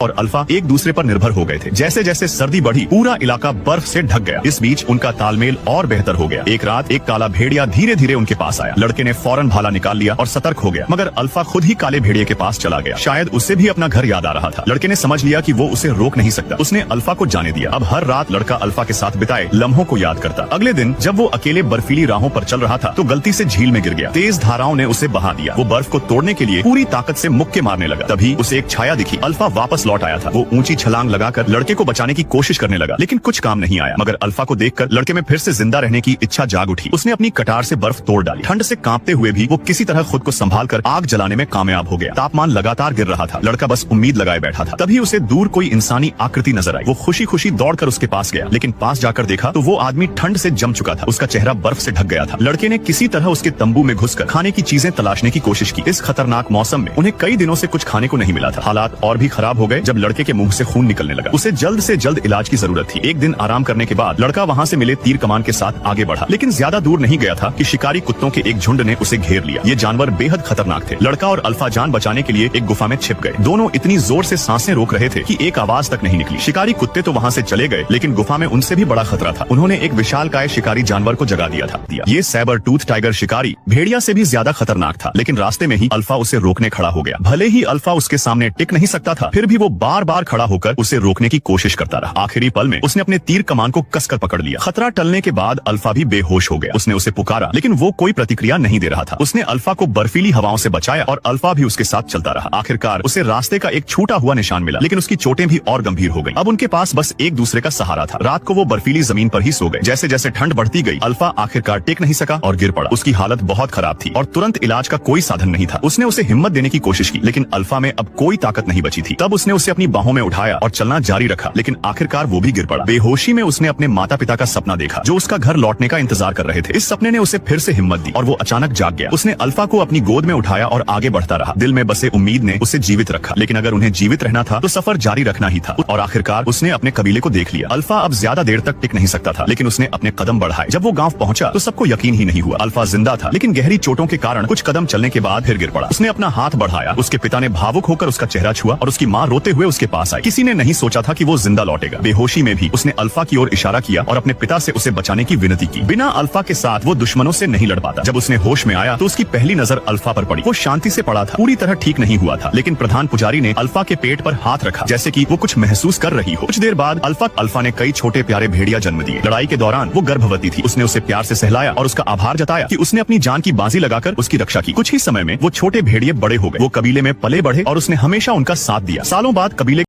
और अल्फा एक दूसरे पर निर्भर हो गए थे। जैसे जैसे सर्दी बढ़ी पूरा इलाका बर्फ से ढक गया। इस बीच उनका तालमेल और बेहतर हो गया। एक रात एक काला भेड़िया धीरे धीरे उनके पास आया। लड़के ने फौरन भाला निकाल लिया और सतर्क हो गया, मगर अल्फा खुद ही काले भेड़िए के पास चला गया। शायद उसे भी अपना घर याद आ रहा था। लड़के ने समझ लिया कि वो उसे रोक नहीं सकता। उसने अल्फा को जाने दिया। अब हर रात लड़का अल्फा के साथ बिताए लम्हों को याद करता। अगले दिन जब वो अकेले बर्फीली राहों पर चल रहा था तो गलती से झील में गिर गया। तेज धाराओं ने उसे बहा दिया। वो बर्फ को तोड़ने के लिए पूरी ताकत से मुक्के मारने लगा। तभी उसे एक छाया दिखी। अल्फा वापस लौट आया था। वो ऊंची छलांग लगाकर लड़के को बचाने की कोशिश करने लगा, लेकिन कुछ काम नहीं आया। मगर अल्फा को देखकर लड़के में फिर से जिंदा रहने की इच्छा जाग उठी। उसने अपनी कटार से बर्फ तोड़ डाली। ठंड से कांपते हुए भी वो किसी तरह खुद को संभालकर आग जलाने में कामयाब हो गया। तापमान लगातार गिर रहा था। लड़का बस उम्मीद लगाए बैठा था। तभी उसे दूर कोई इंसानी आकृति नजर आई। वो खुशी खुशी दौड़कर उसके पास गया, लेकिन पास जाकर देखा तो वो आदमी ठंड से जम चुका था। उसका चेहरा बर्फ से ढक गया था। लड़के ने किसी तरह उसके तंबू में घुसकर खाने की चीजें तलाशने की कोशिश की। इस खतरनाक मौसम में उन्हें कई दिनों से कुछ खाने को नहीं मिला था। हालात और भी खराब हो गए जब लड़के के मुंह से खून निकलने लगा। उसे जल्द से जल्द इलाज की जरूरत थी। एक दिन आराम करने के बाद लड़का वहाँ से मिले तीर कमान के साथ आगे बढ़ा, लेकिन ज्यादा दूर नहीं गया था कि शिकारी कुत्तों के एक झुंड ने उसे घेर लिया। ये जानवर बेहद खतरनाक थे। लड़का और अल्फा जान बचाने के लिए एक गुफा में छिप गए। दोनों इतनी जोर से सांसें रोक रहे थे कि एक आवाज तक नहीं निकली। शिकारी कुत्ते तो वहाँ से चले गए, लेकिन गुफा में उनसे भी बड़ा खतरा था। उन्होंने एक विशालकाय शिकारी जानवर को जगा दिया था। ये सैबर टूथ टाइगर शिकारी भेड़िया से भी ज्यादा खतरनाक था, लेकिन रास्ते में ही अल्फा उसे रोकने खड़ा हो गया। भले ही अल्फा उसके सामने टिक नहीं सकता था, फिर भी वो बार बार खड़ा होकर उसे रोकने की कोशिश करता रहा। आखिरी पल में उसने अपने तीर कमान को कसकर पकड़ लिया। खतरा टलने के बाद अल्फा भी बेहोश हो गया। उसने उसे पुकारा, लेकिन वो कोई प्रतिक्रिया नहीं दे रहा था। उसने अल्फा को बर्फीली हवाओं से बचाया और अल्फा भी उसके साथ चलता रहा। आखिरकार उसे रास्ते का एक छूटा हुआ निशान मिला, लेकिन उसकी चोटें भी और गंभीर हो गई। अब उनके पास बस एक दूसरे का सहारा था। रात को वो बर्फीली जमीन पर ही सो गए। जैसे जैसे ठंड बढ़ती गई अल्फा आखिरकार टेक नहीं सका और गिर पड़ा। उसकी हालत बहुत खराब थी और तुरंत इलाज का कोई साधन नहीं था। उसने उसे हिम्मत देने की कोशिश की, लेकिन अल्फा में अब कोई ताकत नहीं बची थी। तब उसने उसे अपनी बाहों में उठाया और चलना जारी रखा, लेकिन आखिरकार वो भी गिर पड़ा। बेहोशी में उसने अपने माता पिता का सपना देखा, जो उसका घर लौटने का इंतजार कर रहे थे। इस सपने ने उसे फिर से हिम्मत दी और वो अचानक जाग गया। उसने अल्फा को अपनी गोद में उठाया और आगे बढ़ता रहा। दिल में बसे उम्मीद ने उसे जीवित रखा, लेकिन अगर उन्हें जीवित रहना था तो सफर जारी रखना ही था। और आखिरकार उसने अपने कबीले को देख लिया। अल्फा अब ज्यादा देर तक टिक नहीं सकता था, लेकिन उसने अपने कदम बढ़ाए। जब वो गांव पहुंचा तो सबको यकीन ही नहीं हुआ। अल्फा जिंदा था, लेकिन गहरी चोटों के कारण कुछ कदम चलने के बाद फिर गिर पड़ा। उसने अपना हाथ बढ़ाया। उसके पिता ने भावुक होकर उसका चेहरा छुआ और उसकी माँ रोते हुए उसके पास आई। किसी ने नहीं सोचा था कि वो जिंदा लौटेगा। बेहोशी में भी उसने अल्फा की ओर इशारा किया और अपने पिता से उसे बचाने की विनती की। बिना अल्फा के साथ वो दुश्मनों से नहीं लड़ पाता। जब उसने होश में आया तो उसकी पहली नजर अल्फा पर पड़ी। वो शांति से पड़ा था, पूरी तरह ठीक नहीं हुआ था, लेकिन प्रधान पुजारी ने अल्फा के पेट पर हाथ रखा, जैसे कि वो कुछ महसूस कर रही हो। कुछ देर बाद अल्फा ने कई छोटे प्यारे भेड़िया जन्म दिए। लड़ाई के दौरान वो गर्भवती थी। उसने उसे प्यार से सहलाया और उसका आभार जताया कि उसने अपनी जान की बाजी लगाकर उसकी रक्षा की। कुछ ही समय में वो छोटे भेड़िए बड़े हो गए। वो कबीले में पले बढ़े और उसने हमेशा उनका साथ दिया। सालों बाद कबीले